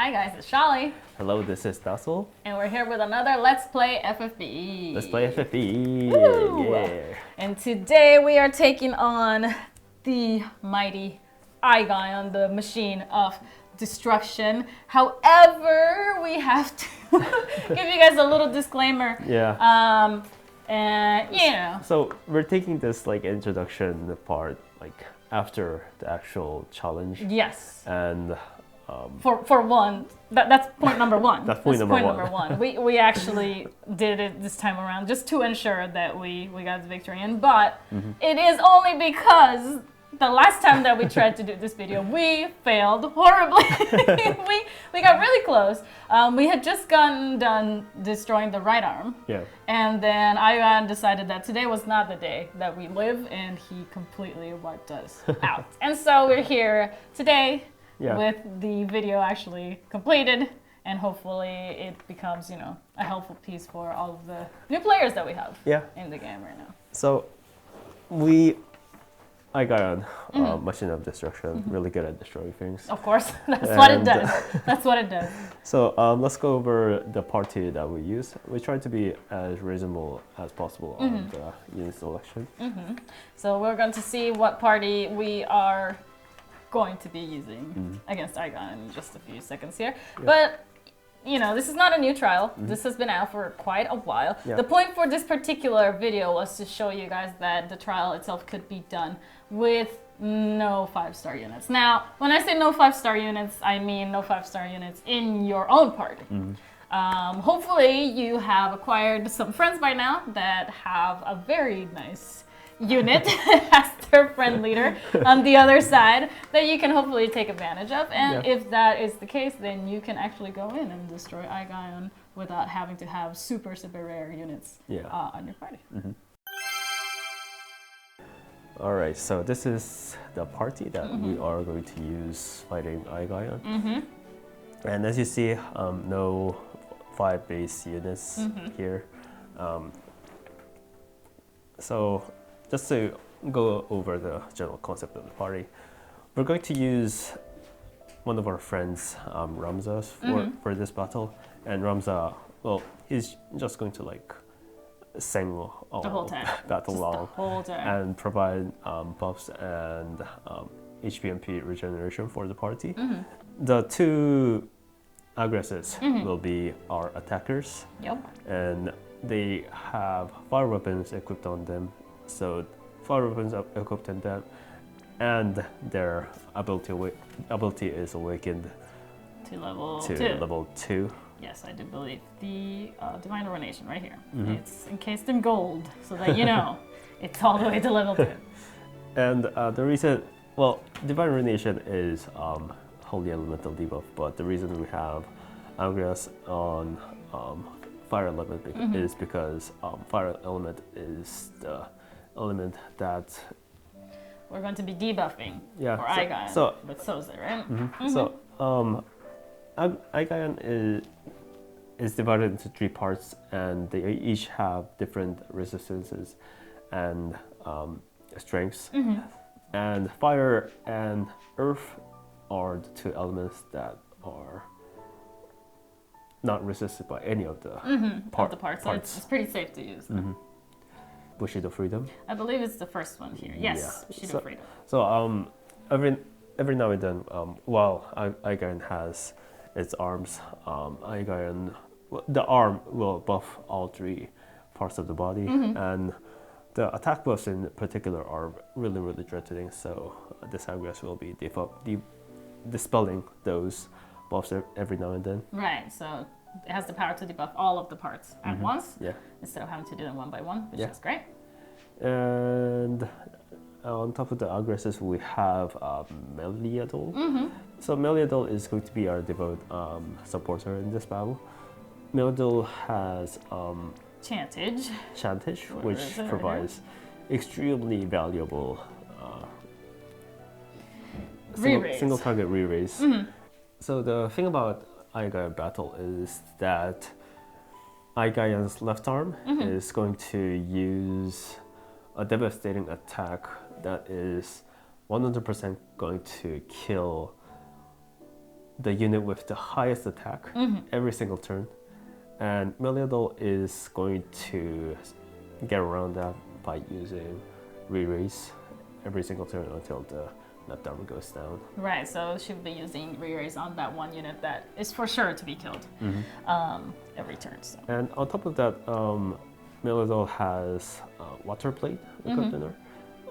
Hi guys, it's Shaly. Hello, this is Dah Sol. And we're here with another Let's Play FFBE. Let's play FFBE. Woo! Yeah. And today we are taking on the mighty Aigaion, the machine of destruction. However, we have to give you guys a little disclaimer. Yeah. And you know. So we're taking this like introduction part like after the actual challenge. Yes. And for one, that's point number one. That's point number one. We actually did it this time around just to ensure that we got the victory in, but it is only because the last time that we tried to do this video, we failed horribly. we got really close. We had just gotten done destroying the right arm. Yeah. And then Aigaion decided that today was not the day that we live, and he completely wiped us out. And so we're here today. Yeah. With the video actually completed, and hopefully it becomes, you know, a helpful piece for all of the new players that we have in the game right now. So Aigaion, machine of destruction, really good at destroying things. Of course, that's what it does. That's what it does. So let's go over the party that we use. We try to be as reasonable as possible on the unit selection. So we're going to see what party we are going to be using against Aigaion in just a few seconds here. Yeah. But, you know, this is not a new trial. This has been out for quite a while. Yeah. The point for this particular video was to show you guys that the trial itself could be done with no 5-star units. Now, when I say no 5-star units, I mean no 5-star units in your own party. Hopefully you have acquired some friends by now that have a very nice unit as their friend leader on the other side that you can hopefully take advantage of, and if that is the case, then you can actually go in and destroy Aigaion without having to have super rare units on your party. Alright, so this is the party that we are going to use fighting Aigaion. And as you see, no 5 base units here. So just to go over the general concept of the party, we're going to use one of our friends, Ramza, for this battle. And Ramza, well, he's just going to like sing the whole time, battle long, the whole time, and provide buffs and HP and P regeneration for the party. The two aggressors will be our attackers, and they have fire weapons equipped on them. So fire weapons are equipped in them, and their ability is awakened to level level 2. Yes, I do believe the Divine Ruination right here. It's encased in gold, so that you know it's all the way to level 2. And the reason, well, Divine Ruination is Holy Elemental debuff, but the reason we have Exvius on Fire Element is because Fire Element is the element that we're going to be debuffing for Aigaion with Soze, right? So Aigaion is divided into 3 parts, and they each have different resistances and strengths. And fire and earth are the 2 elements that are not resisted by any of the parts. So it's pretty safe to use them. Bushido Freedom. I believe it's the first one here. Yes, Bushido Freedom. So every now and then, while Aigaion has its arms, the arm will buff all 3 parts of the body, and the attack buffs in particular are really threatening. So this Exvius will be dispelling those buffs every now and then. Right. So it has the power to debuff all of the parts at once, instead of having to do them one by one, which is great. And on top of the aggressors, we have Meliadol. So Meliadol is going to be our devout supporter in this battle. Meliadol has Chantage, which provides extremely valuable single target re-raise. So the thing about Aigaion battle is that Aigaion's left arm is going to use a devastating attack that is 100% going to kill the unit with the highest attack every single turn, and Meliodol is going to get around that by using re-raise every single turn until the left arm goes down. Right, so she'll be using re-raise on that one unit that is for sure to be killed every turn. So. And on top of that, Meliodol has Water Blade equipped in her.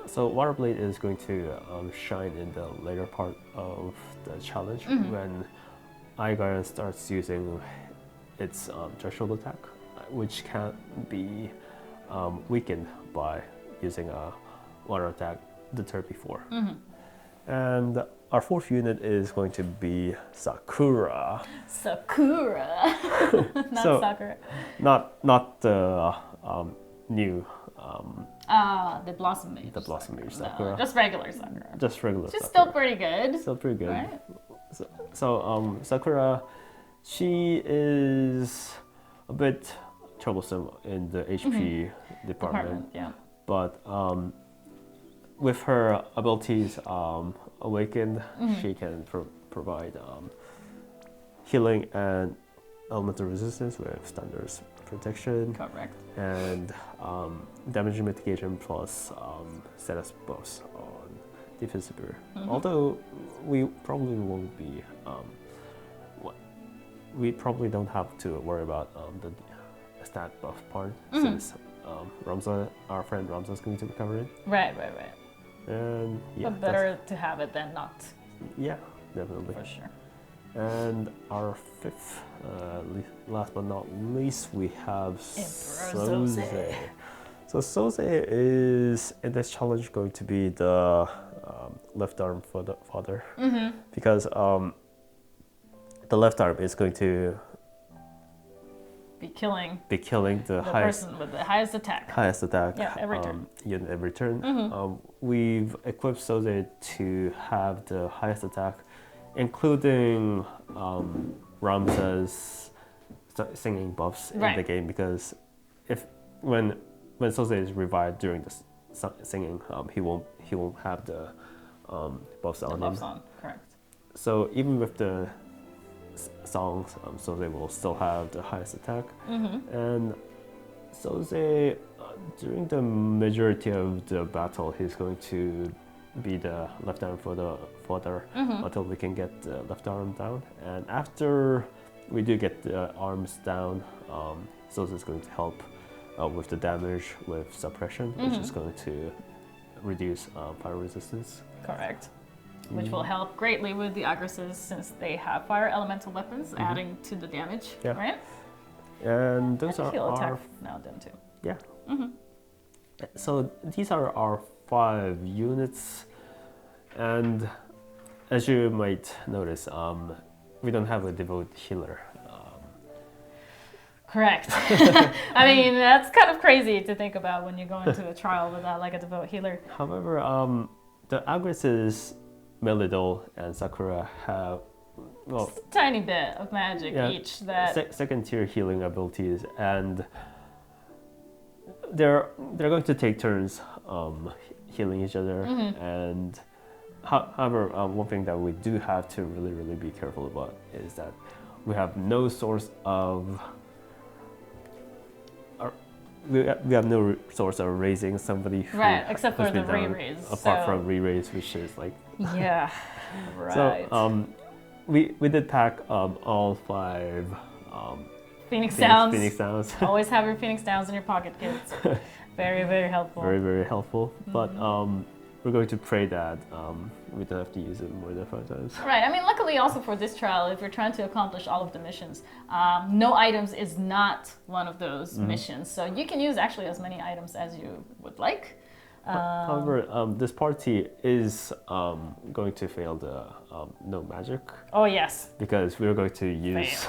So Water Blade is going to shine in the later part of the challenge when Aigaion starts using its threshold attack, which can be weakened by using a water attack the turn before. And our fourth unit is going to be Sakura. Sakura, not so, Sakura. Not the new. The Blossom Mage. The Blossom Mage Sakura. No, just regular Sakura. Just regular. She's Sakura. still pretty good. Still pretty good. Right? So Sakura, she is a bit troublesome in the HP department. Yeah. But with her abilities awakened, she can provide healing and elemental resistance with Thunder's protection. Correct. And damage mitigation plus status buffs on defense superior. Although we probably won't be, we probably don't have to worry about the stat buff part since Ramza, our friend Ramza, is going to be covering. Right. And yeah, but better to have it than not. Yeah, definitely. For sure. And our fifth, last but not least, we have Soze. So Soze is in this challenge going to be the left arm fodder because the left arm is going to be killing the highest person with the highest attack. Yeah, every turn. Unit every turn. We've equipped Soze to have the highest attack, including Ramza's singing buffs in the game, because when Soze is revived during the singing, he won't have the buffs on him. Correct. So even with the songs, Soze will still have the highest attack. And Soze, during the majority of the battle, he's going to be the left arm fodder until we can get the left arm down. And after we do get the arms down, Soze is going to help with the damage with suppression, which is going to reduce fire resistance. Correct. Which will help greatly with the Agresses since they have fire elemental weapons, adding to the damage, right? And those are heal our attack now then too. Yeah. So these are our 5 units, and as you might notice, we don't have a devote healer. Correct. I mean, that's kind of crazy to think about when you go into a trial without like a devote healer. However, the Agresses, Meliodol and Sakura have just a tiny bit of magic each that second tier healing abilities, and they're going to take turns healing each other. And however, one thing that we do have to really be careful about is that we have no source of raising somebody who except for the re-raise. Apart from re-raise, which is like right. So we did pack all 5 Phoenix Downs. Phoenix Downs. Always have your Phoenix Downs in your pocket, kids. Very helpful. Very helpful. But we're going to pray that we don't have to use it more than 5 times. Right. I mean, luckily also for this trial, if you're trying to accomplish all of the missions, no items is not one of those missions. So you can use actually as many items as you would like. However, this party is going to fail the no magic. Oh yes. Because we're going to use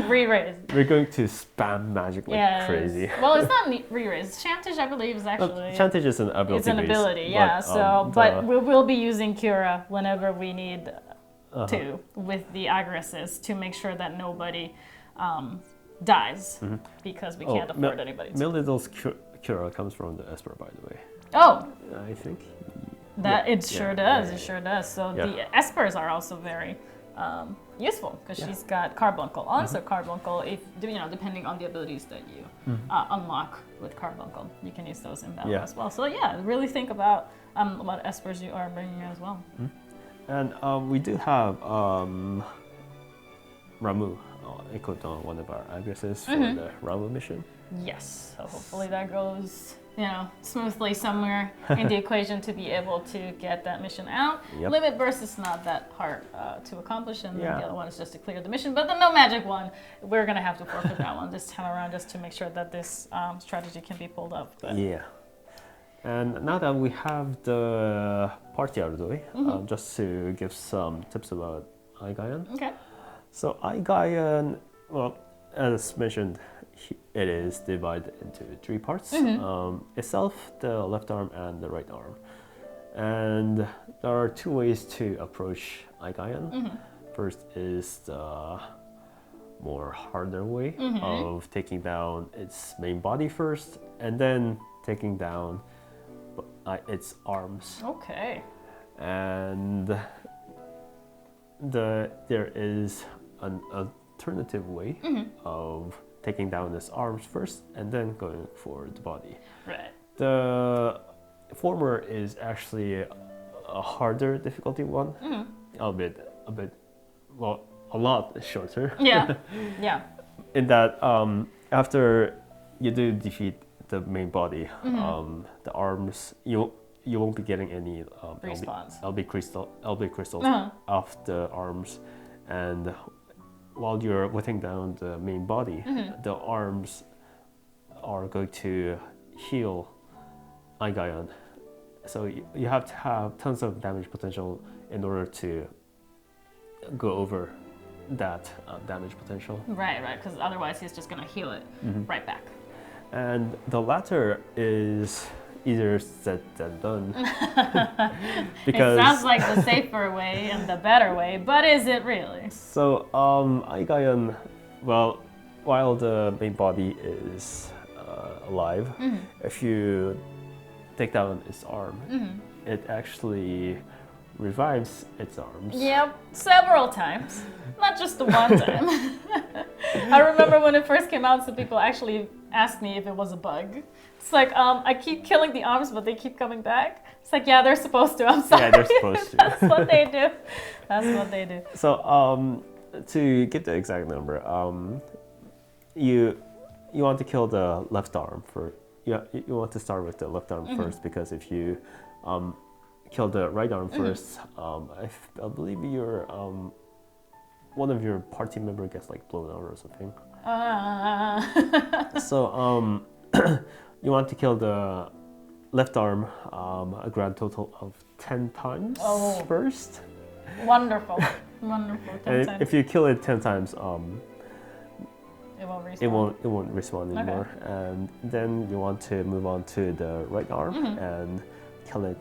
re-raise. We're going to spam magic like crazy. Well, it's not re-raise. Chantage, I believe, is actually. Chantage is an ability. It's an ability, but we will be using Cura whenever we need to with the Agresses to make sure that nobody dies because we can't afford anybody. Meliodol's Cura comes from the Esper, by the way. Oh. I think. That it sure does. It sure does. So the Espers are also very useful because she's got Carbuncle on. So Carbuncle, if depending on the abilities that you unlock with Carbuncle, you can use those in battle as well. So yeah, really think about what espers you are bringing as well. And we do have Ramu equipped on one of our Aigaions for the Ramu mission. Yes, so hopefully that goes smoothly somewhere in the equation to be able to get that mission out. Limit burst is not that hard to accomplish, and the other one is just to clear the mission. But the no magic one, we're gonna have to forfeit that one this time around just to make sure that this strategy can be pulled up. But. Yeah. And now that we have the party out of the way, just to give some tips about Aigaion. Okay. So Aigaion, well, as mentioned, it is divided into 3 parts. Itself, the left arm and the right arm. And there are 2 ways to approach Aigaion. First is the more harder way of taking down its main body first, and then taking down its arms. Okay. And there is an alternative way of taking down its arms first and then going for the body. Right. The former is actually a harder difficulty one, a lot shorter. Yeah. Yeah. In that after you do defeat the main body, the arms you won't be getting any LB crystals off the arms, and while you're whittling down the main body, the arms are going to heal Aigaion. So you have to have tons of damage potential in order to go over that damage potential. Right, because otherwise he's just going to heal it right back. And the latter is easier said than done. Because it sounds like the safer way and the better way, but is it really? So Aigaion, well, while the main body is alive, if you take down its arm, it actually revives its arms. Yep, several times, not just the one time. I remember when it first came out, some people actually asked me if it was a bug. It's like, I keep killing the arms, but they keep coming back. It's like, yeah, they're supposed to. I'm sorry. Yeah, they're supposed to. That's what they do. That's what they do. So, to get the exact number, you want to kill the left arm for. You want to start with the left arm first, because if you kill the right arm first, I believe your one of your party member gets like blown out or something. So you want to kill the left arm a grand total of 10 times first. Wonderful, wonderful. 10 times. If you kill it 10 times, it won't respawn. It won't respawn anymore. And then you want to move on to the right arm and kill it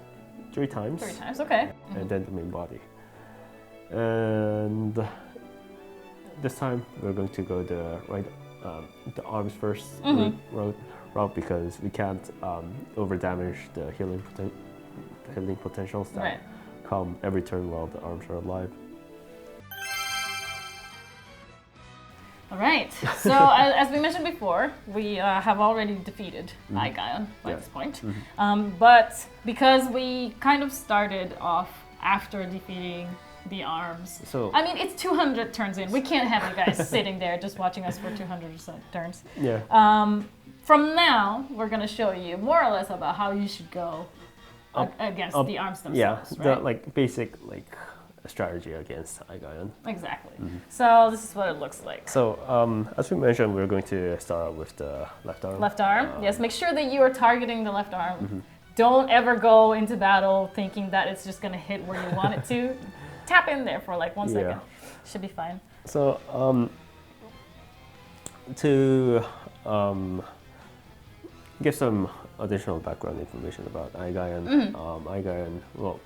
3 times. 3 times, okay. And then the main body. And this time we're going to go the the arms first route, because we can't over damage the healing potentials that come every turn while the arms are alive. All right. So as we mentioned before, we have already defeated Aigaion by this point. But because we kind of started off after defeating the arms, so I mean, it's 200 turns in. We can't have you guys sitting there just watching us for 200 or so turns. Yeah. From now, we're going to show you more or less about how you should go against the arms themselves. Yeah, the basic strategy against Aigaion. Exactly. So this is what it looks like. So as we mentioned, we're going to start out with the left arm. Left arm. Yes. Make sure that you are targeting the left arm. Don't ever go into battle thinking that it's just going to hit where you want it to. Tap in there for like 1 second. Should be fine. So to give some additional background information about Aigaion. Aigaion, well,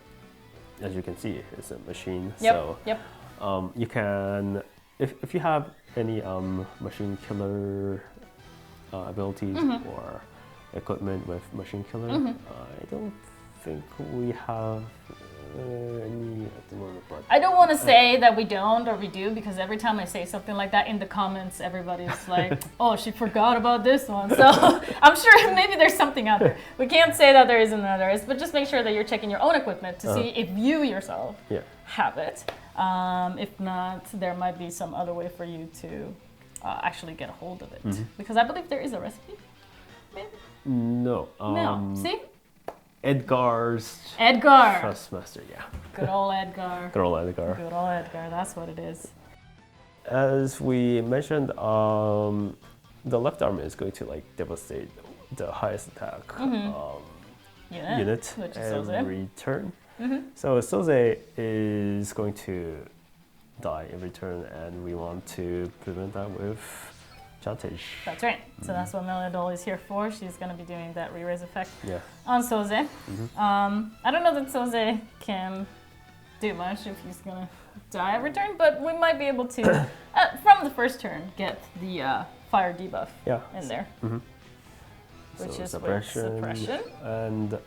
as you can see, it's a machine. So you can, if you have any machine killer abilities or equipment with machine killer, I don't think we have any at the moment, but I don't want to say that we don't or we do, because every time I say something like that in the comments, everybody's like, "Oh, she forgot about this one." So I'm sure maybe there's something out there. We can't say that there isn't or there is, but just make sure that you're checking your own equipment to see if you yourself have it. If not, there might be some other way for you to actually get a hold of it, because I believe there is a recipe. Maybe? No. No. See? Edgar. Trustmaster, yeah. Good old Edgar. Good old Edgar. Good old Edgar, that's what it is. As we mentioned, the left arm is going to like devastate the highest attack unit which is every turn. So Soze is going to die every turn, and we want to prevent that with Chantage. That's right. So that's what Meliadol is here for. She's going to be doing that re-raise effect on Soze. I don't know that Soze can do much if he's going to die every turn, but we might be able to, from the first turn, get the fire debuff in there. Which so is suppression. with suppression. And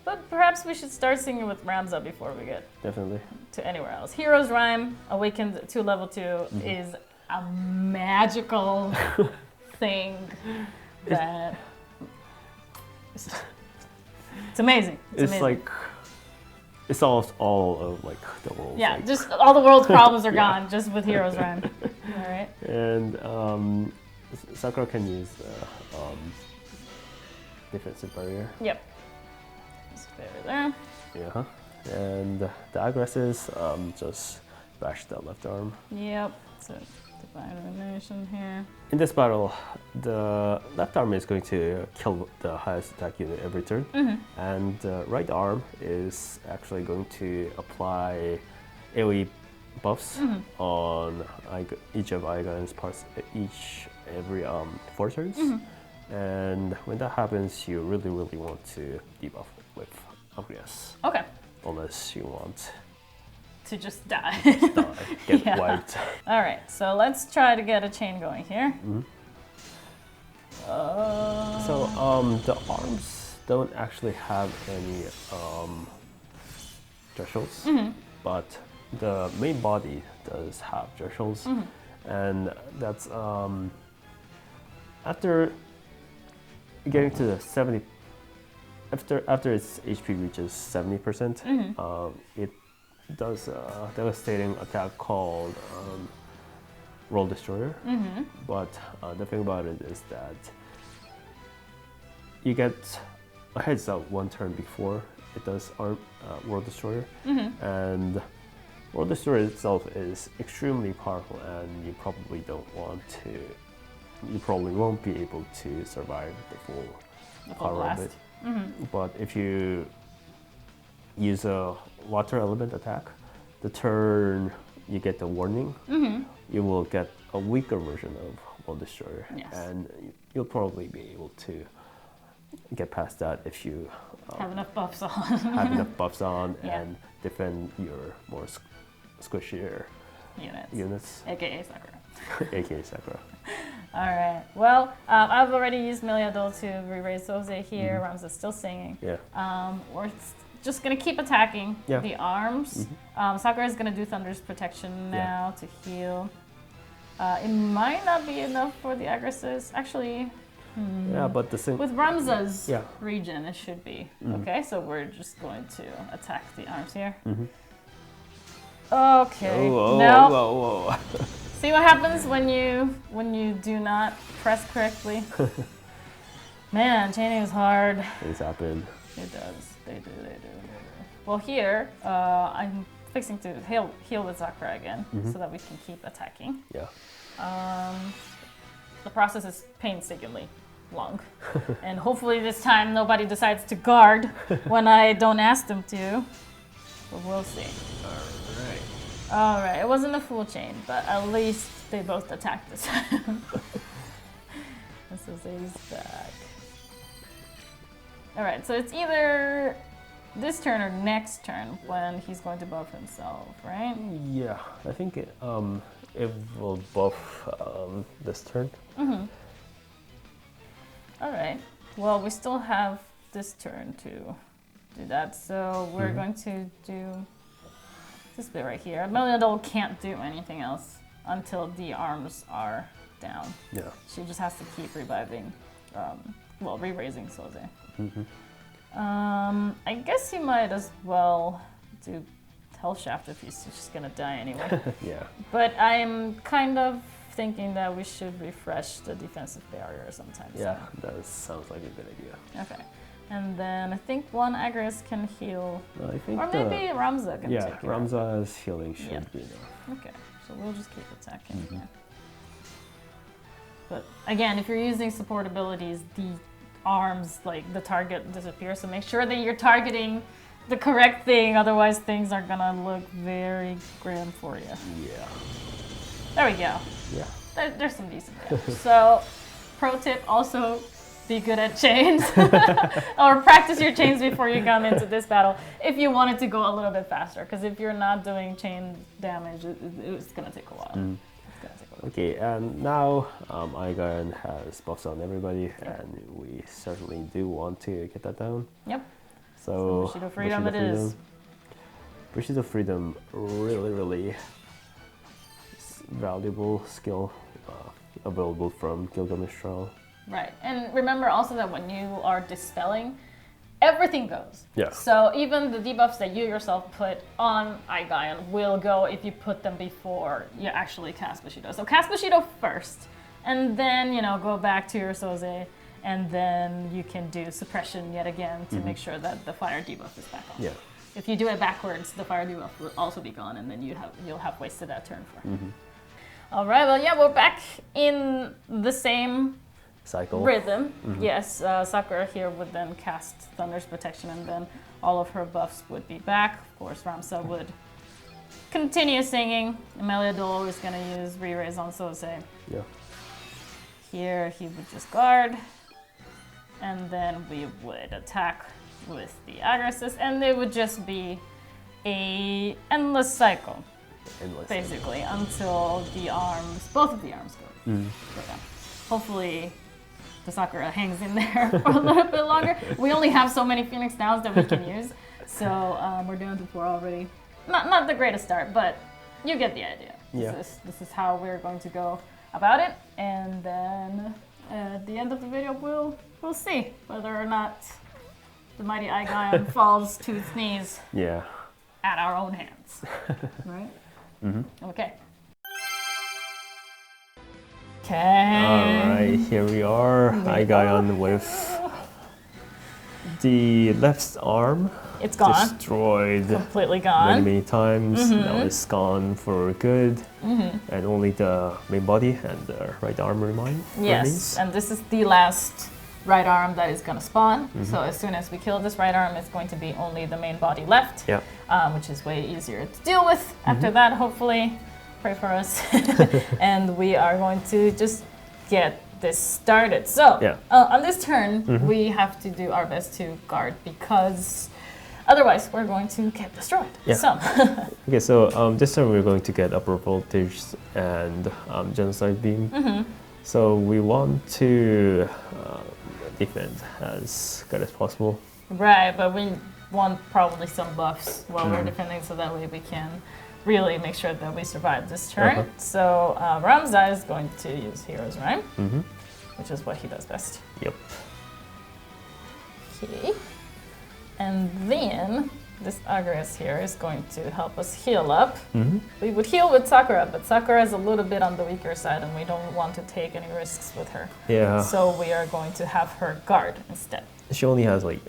but perhaps we should start singing with Ramza before we get definitely to anywhere else. Hero's Rhyme, Awakened to level 2, is a magical thing that it's amazing. It's amazing. Like it solves all of like the world. Yeah, like, just all the world's problems are gone just with Hero's Rhyme. All right. And Sakura can use defensive barrier. Yep. Just there. Yeah. And the aggresses just bash the left arm. Yep. So divine elimination here. In this battle, the left arm is going to kill the highest attack unit every turn, and the right arm is actually going to apply AoE buffs on each of Aigaion's parts every 4 turns. And when that happens, you really want to debuff with Agrias. Okay. Unless you want to just die. Get wiped. All right, so let's try to get a chain going here. So the arms don't actually have any thresholds, but the main body does have thresholds, and that's after getting to the 70. After its HP reaches 70%, it does a devastating attack called Roll Destroyer. But the thing about it is that you get a heads up 1 turn before it does World Destroyer, and World Destroyer itself is extremely powerful, and you probably won't be able to survive the full power of it. But if you use a water element attack, the turn you get the warning, you will get a weaker version of World Destroyer, and you'll probably be able to get past that if you have enough buffs on. And defend your more squishier units. AKA Sakura. AKA Sakura. All right. Well, I've already used Meliadol to re-raise Soze here. Ramza's still singing. We're just going to keep attacking the arms. Sakura is going to do Thunder's Protection now to heal. It might not be enough for the aggresses. Actually, but the thing with Ramza's region, it should be. Okay, so we're just going to attack the arms here. Okay. Whoa. See what happens when you do not press correctly? Man, chaining is hard. Things happen. It does. They do. Well, here, I'm fixing to heal with Sakura again so that we can keep attacking. The process is painstakingly long. And hopefully this time nobody decides to guard when I don't ask them to. But we'll see. All right, it wasn't a full chain, but at least they both attacked this time. This is back. All right, so it's either this turn or next turn when he's going to buff himself, right? Yeah, I think it will buff this turn. All right. Well, we still have this turn to do that. So we're going to do this bit right here. Meliadol can't do anything else until the arms are down. Yeah. She just has to keep reviving, well, re-raising Soze. I guess he might as well do Hell Shaft if he's just gonna die anyway. Yeah. But I'm kind of thinking that we should refresh the defensive barrier sometime. Yeah, that sounds like a good idea. Okay. And then I think one Agris can heal. No, I think or maybe Ramza can take care. Yeah, Ramza's healing should be enough. Okay, so we'll just keep attacking again. But again, if you're using support abilities, the arms, like the target disappears, so make sure that you're targeting the correct thing, otherwise things are gonna look very grim for you. Yeah. There we go. Yeah. There's some decent damage. So, pro tip, also be good at chains. Or practice your chains before you come into this battle if you want it to go a little bit faster, because if you're not doing chain damage, it's gonna take a while. Okay, and now Aigaion has buffs on everybody, and we certainly do want to get that down. Yep. So Bushido Freedom it is. Bushido Freedom, really valuable skill available from Gilgamesh Trial. Right, and remember also that when you are dispelling, everything goes. Yeah. So even the debuffs that you yourself put on Aigaion will go if you put them before you actually cast Bushido. So cast Bushido first, and then, you know, go back to your Soze, and then you can do suppression yet again to make sure that the fire debuff is back on. Yeah. If you do it backwards, the fire debuff will also be gone, and then you'll have wasted that turn for. All right, well, yeah, we're back in the same cycle rhythm. Yes, Sakura here would then cast Thunder's Protection, and then all of her buffs would be back. Of course, Ramsa would continue singing. Meliadol is going to use Re-Raise on Soze. Yeah. Here he would just guard, and then we would attack with the Agresses, and it would just be a endless cycle, basically, until the arms, both of the arms go down. Hopefully the Sakura hangs in there for a little bit longer. We only have so many Phoenix Downs that we can use, so we're down to 4 already. Not the greatest start, but you get the idea. Yeah. This is how we're going to go about it, and then at the end of the video we'll see whether or not the mighty Aigaion falls to its knees. Yeah. At our own hands. Right? Okay. Okay. Alright, here we are. Aigaion with the left arm. It's gone. Destroyed. Completely gone. Many times. Now it's gone for good. And only the main body and the right arm remains. Yes, and this is the last right arm that is going to spawn. So as soon as we kill this right arm, it's going to be only the main body left, which is way easier to deal with. After that, hopefully, pray for us. And we are going to just get this started. So on this turn, we have to do our best to guard, because otherwise we're going to get destroyed. So. Okay, so this time we're going to get upper voltage and genocide beam. So we want to defend as good as possible. Right, but we want probably some buffs while we're defending, so that way we can really make sure that we survive this turn. So Ramza is going to use Hero's Rhyme, which is what he does best. Yep. Okay. And then this Agres here is going to help us heal up. We would heal with Sakura, but Sakura is a little bit on the weaker side, and we don't want to take any risks with her. Yeah. So we are going to have her guard instead. She only has like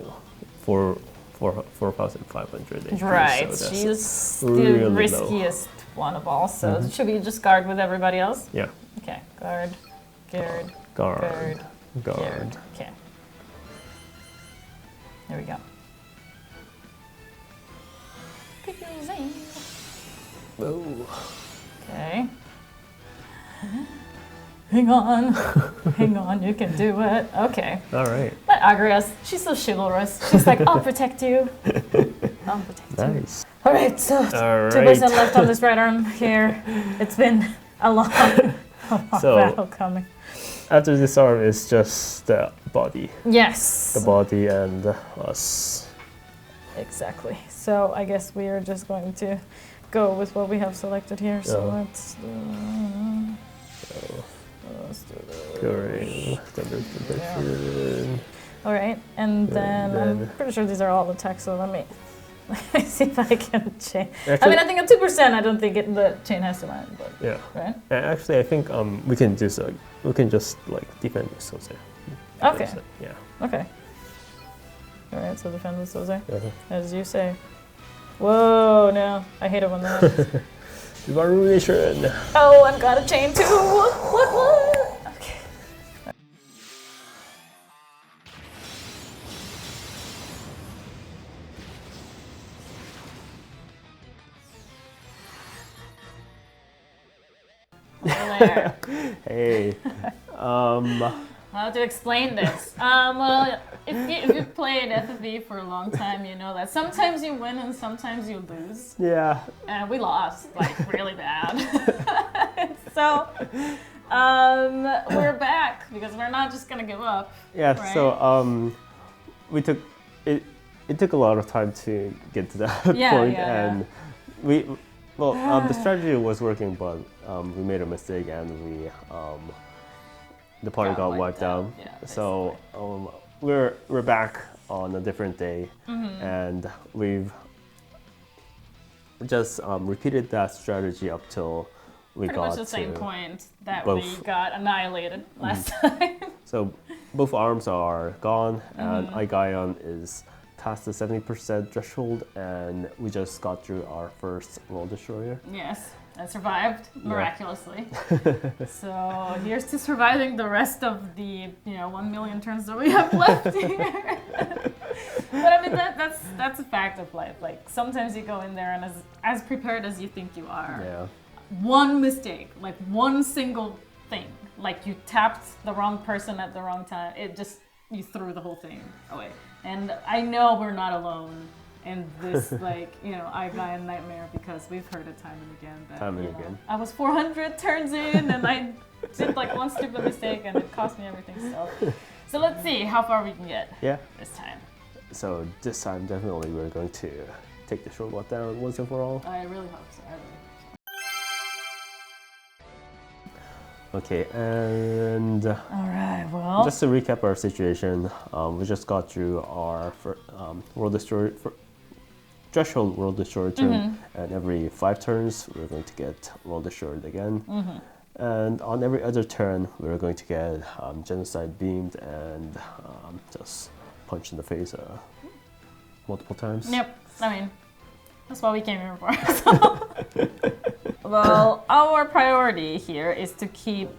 4,500 HP. Right, so she's the really riskiest one of all. So should we just guard with everybody else? Yeah. Okay, guard, guard, guard. Okay. There we go. Oh. Okay. Hang on. Hang on, you can do it. Okay. All right. But Agrias, she's so chivalrous. She's like, I'll protect you. I'll protect you. Nice. All right, so 2% left on this right arm here. It's been a long battle coming. After this arm is just the body. Yes. The body and us. Exactly. So I guess we are just going to go with what we have selected here. So let's do All right, and then I'm pretty sure these are all attacks. So let me see if I can change. Actually, I mean, I think at 2%, I don't think the chain has to land. But yeah. Right. Actually, I think we can just like defend this Soze. Okay. Yeah. Okay. All right. So defend with Soze, as you say. Whoa! No, I hate it when that happens. Evaluation. Oh, I've got a chain too. What? Okay. There. Hey. How to explain this? Well, if you've played FFBE for a long time, you know that sometimes you win and sometimes you lose. Yeah. And we lost, like, really bad. So, we're back because we're not just gonna give up. Yeah. Right? So we took it. It took a lot of time to get to that point, and the strategy was working, but we made a mistake and we the party got wiped out. Yeah, so we're back on a different day, and we've just repeated that strategy up till we pretty got much the same to point that we got annihilated last time. So both arms are gone, and Aigaion is past the 70% threshold, and we just got through our first World Destroyer. Yes, and survived miraculously. So here's to surviving the rest of the 1 million turns that we have left here. But I mean that's a fact of life. Like sometimes you go in there and as prepared as you think you are. Yeah. One mistake, like one single thing, like you tapped the wrong person at the wrong time. You threw the whole thing away. And I know we're not alone in this, Aigaion nightmare, because we've heard it time and again. That, again. I was 400 turns in, and I did one stupid mistake, and it cost me everything. So let's see how far we can get this time. So this time, definitely, we're going to take the short bot down once and for all. I really hope so. Okay, and all right. Well, just to recap our situation, we just got through our World Destroyer threshold World Destroyer turn, and every 5 turns we're going to get World Destroyed again, and on every other turn we're going to get Genocide beamed and just punched in the face multiple times. Yep. I mean, that's what we came here for. So. Well, our priority here is to keep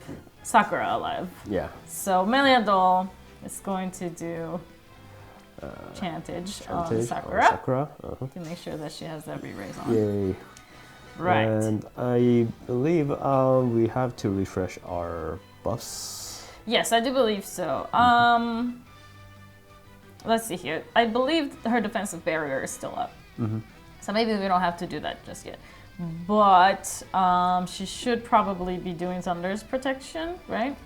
Sakura alive. Yeah. So Meliadol is going to do Chantage on Sakura. To make sure that she has that re-raise on. Yay. Right. And I believe we have to refresh our buffs. Yes, I do believe so. Let's see here. I believe her defensive barrier is still up. So maybe we don't have to do that just yet. But she should probably be doing Thunder's protection, right?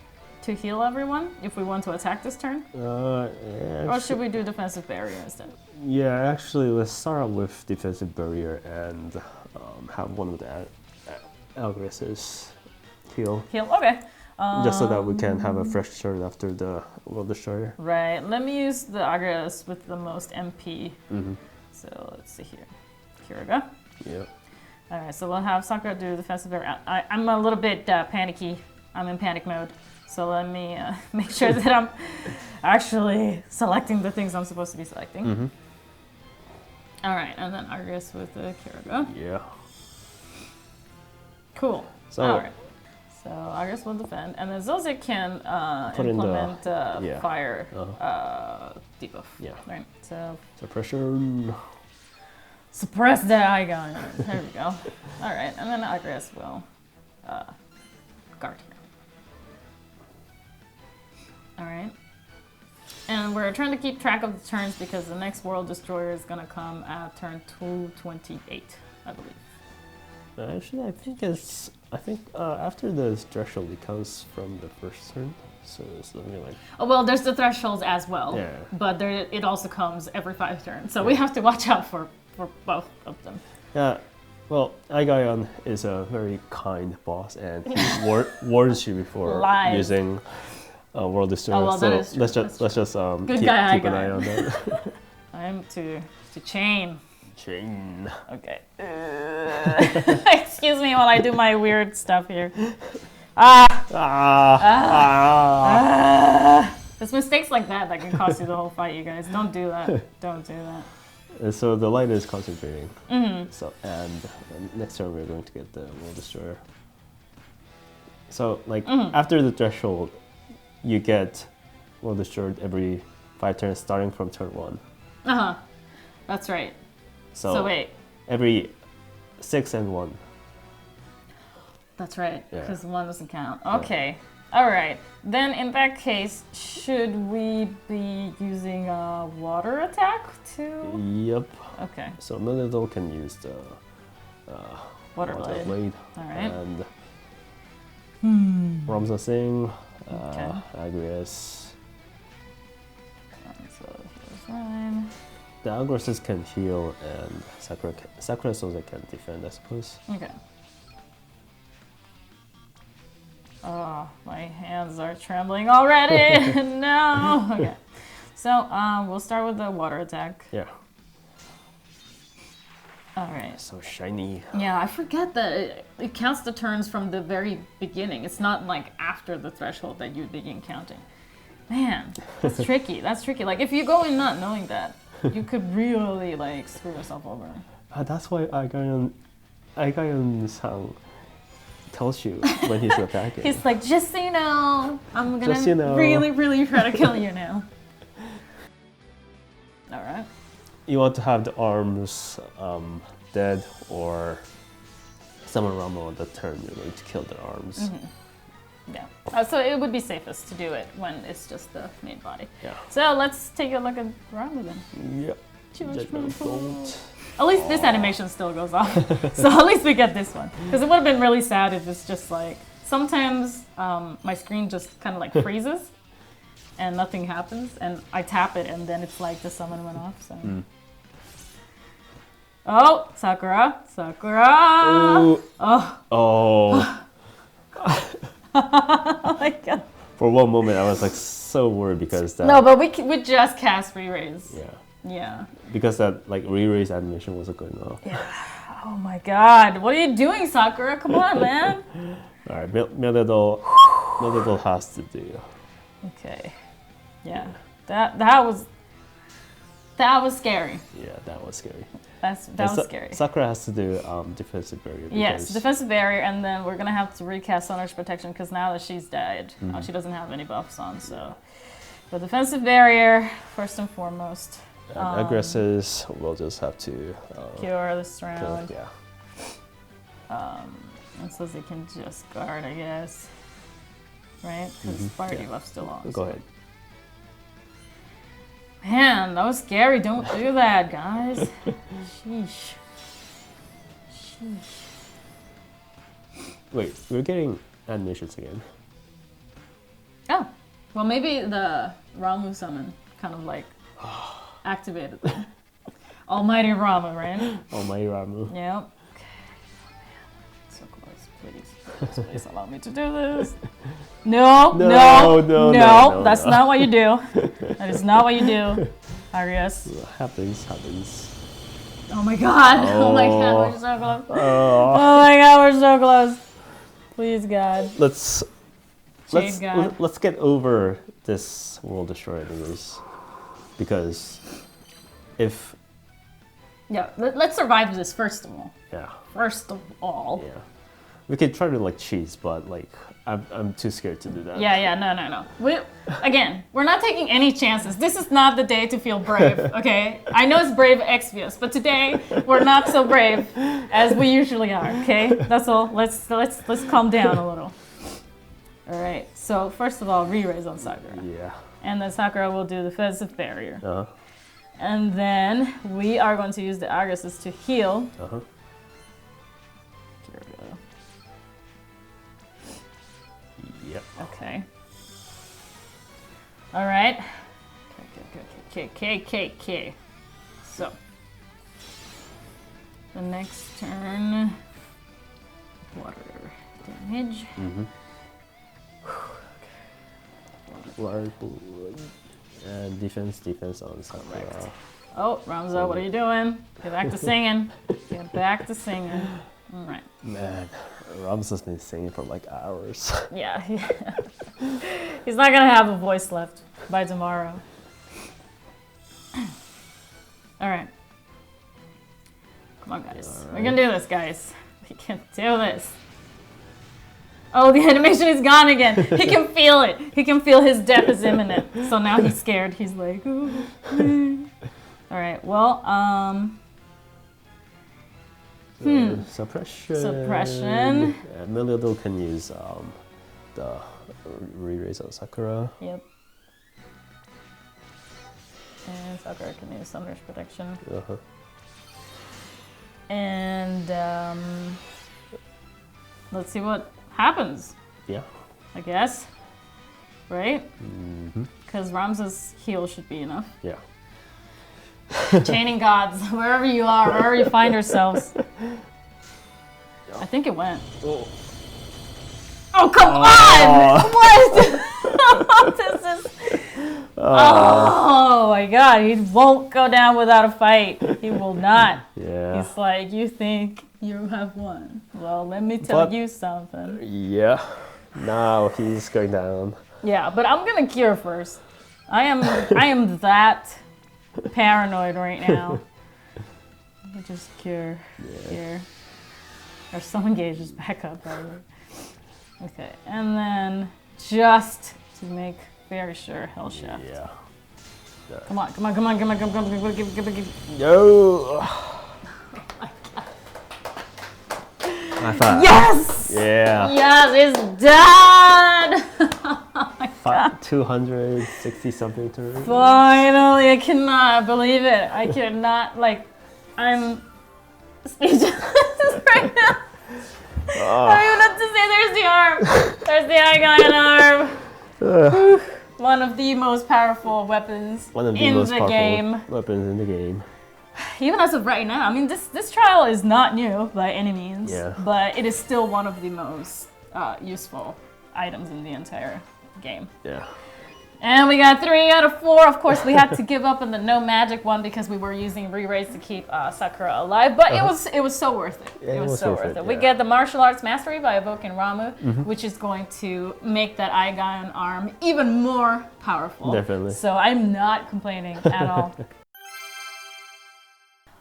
To heal everyone if we want to attack this turn? Yeah, or should we do defensive barrier instead? Yeah, actually, let's start out with defensive barrier and have one of the Agresses heal. Okay. Just so that we can have a fresh turn after the World Destroyer. Right. Let me use the Agres with the most MP. So let's see here. Kiriga. Yeah. All right, so we'll have Sakura do defensive barrier. I'm a little bit panicky. I'm in panic mode. So let me make sure that I'm actually selecting the things I'm supposed to be selecting. All right, and then Argus with the Kiriga. Yeah. Cool. So, all right. So Argus will defend, and then Zozik can implement fire debuff. Yeah. Right. So suppression. Suppress the Aigaion. There we go. All right, and then Agres will guard here. All right. And we're trying to keep track of the turns because the next World Destroyer is going to come at turn 228, I believe. Actually, I think after the threshold it comes from the first turn. So it's something like. Oh, well, there's the thresholds as well. Yeah. But there, it also comes every 5 turns. So we have to watch out for both of them. Yeah. Well, Aigaion is a very kind boss, and he warns you before using World Destroyer. Oh, well, so that is true. let's just Good guy, keep an eye on that. I'm to chain. Chain. Okay. Excuse me while I do my weird stuff here. It's mistakes like that can cost you the whole fight, you guys. Don't do that. Don't do that. So the light is concentrating. So and next turn we're going to get the World Destroyer. So like after the threshold, you get World Destroyed every 5 turns starting from turn 1. That's right. So wait. Every 6 and 1. That's right. Yeah. Because 1 doesn't count. Okay. All right. Then in that case, should we be using a water attack too? Yep. Okay. So Melidol can use the water blade. All right. And Ramza Singh, Agrius. So here's mine. The Agresses can heal, and Sakura Soza can defend, I suppose. Okay. Oh, my hands are trembling already. No. Okay. So we'll start with the water attack. Yeah. All right. So shiny. Yeah, I forget that it counts the turns from the very beginning. It's not like after the threshold that you begin counting. Man, that's tricky. That's tricky. Like if you go in not knowing that, you could really like screw yourself over. That's why Aigaion-san tells you when he's attacking. He's like, just so you know, I'm gonna Just so you know. really, really try to kill you now. All right. You want to have the arms dead or summon Ramo on the turn you're going to kill the arms. Yeah. So it would be safest to do it when it's just the main body. Yeah. So let's take a look at Ramo then. Yep. Judgment Bolt. At least this animation still goes off. So at least we get this one. Because it would have been really sad if it's just like, sometimes my screen just kind of like freezes and nothing happens. And I tap it and then it's like the summon went off. So. Oh, Sakura. Sakura. Ooh. Oh. Oh my god. For one moment, I was like so worried because that. No, but we just cast re-raise. Yeah. Yeah. Because that like re-raise animation wasn't going off. Yeah. Oh my god. What are you doing, Sakura? Come on, man. All right, Melidol has to do. Okay. Yeah. That was scary. Yeah, that was scary. That was scary. Sakura has to do defensive barrier. Yes, defensive barrier, and then we're gonna have to recast Sunner's protection because now that she's died, she doesn't have any buffs on. So, but defensive barrier first and foremost. Aggressors, we'll just have to cure this round. Yeah. And so they can just guard, I guess. Right? Because fire debuff's still on. Go ahead. Man, that was scary. Don't do that, guys. Sheesh. Sheesh. Wait, we're getting animations again. Oh, well, maybe the Ramu summon kind of like activated them. Almighty Ramu, right? Almighty Ramu. Yep. Okay. Oh, man. So close. Please allow me to do this. No. That's not what you do. That is not what you do, Arias. Happens. Oh my god. Oh my god, we're so close. Oh my god, we're so close. Please, God. Let's get over this World Destroyer anyways. Because if... Yeah, let's survive this first of all. Yeah. First of all. Yeah. We could try to like cheese, but like I'm too scared to do that. Yeah, no. We're not taking any chances. This is not the day to feel brave, okay? I know it's brave Exvius, but today we're not so brave as we usually are, okay? That's all. Let's calm down a little. All right. So first of all, re-raise on Sakura. Yeah. And then Sakura will do the defensive barrier. Uh-huh. And then we are going to use the Agresses to heal. Uh-huh. Here we go. Yep. Okay. All right. Okay. So the next turn, water damage. Water and defense on Sakura. Oh, Ramza, what are you doing? Get back to singing. Get back to singing. All right. Man, Ramza's been singing for like hours. Yeah. He's not gonna have a voice left by tomorrow. All right. Come on, guys. We're gonna do this, guys. We can do this. Oh, the animation is gone again. He can feel it. He can feel his death is imminent. So now he's scared. He's like, ooh. All right. Well, Suppression. Meliodo can use the re-raise on Sakura. Yep. And Sakura can use Thunder's Protection. And let's see what happens. Yeah. I guess. Right? Because Ramza's heal should be enough. Yeah. Chaining gods, wherever you are, wherever you find yourselves. I think it went. Oh, come on! What? This is... Oh my god, he won't go down without a fight. He will not. Yeah. He's like, you think you have won. Well, let me tell you something. Yeah. Now he's going down. Yeah, but I'm gonna cure first. I am that paranoid right now. Let me just cure here. Our soul engages back up, by the way. Okay, and then just to make very sure, Hell Shaft. Yeah. Come on. No. High five. Yes! Yeah. Yes, it's done! Oh my God. 260 something turns. Finally, I cannot believe it. I cannot, I'm speechless right now. I don't even know what to say. There's the arm. There's the Aigaion arm. One of the most powerful weapons in the game. Weapons in the game. Even as of right now, I mean, this trial is not new by any means, yeah. But it is still one of the most useful items in the entire game. Yeah. And we got 3 out of 4. Of course, we had to give up on the no magic one because we were using re-raise to keep Sakura alive. But it was so worth it. Yeah, it was so worth it. Yeah. We get the martial arts mastery by evoking Ramu, which is going to make that Aigaion arm even more powerful. Definitely. So I'm not complaining at all.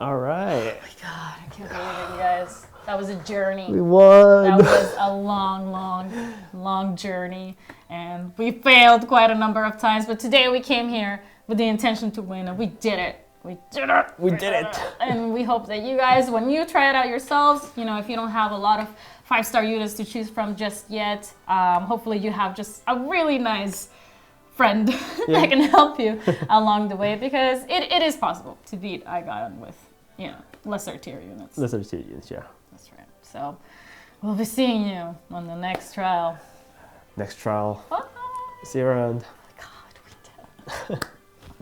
All right. Oh my God, I can't believe it, you guys. That was a journey. We won. That was a long journey. And we failed quite a number of times. But today we came here with the intention to win, and we did it. We did it. And we hope that you guys, when you try it out yourselves, if you don't have a lot of 5-star units to choose from just yet, hopefully you have just a really nice friend that can help you along the way, because it is possible to beat Aigaion with, lesser tier units. Lesser tier units, yeah. That's right. So we'll be seeing you on the next trial. Next trial. See you around. God, we did.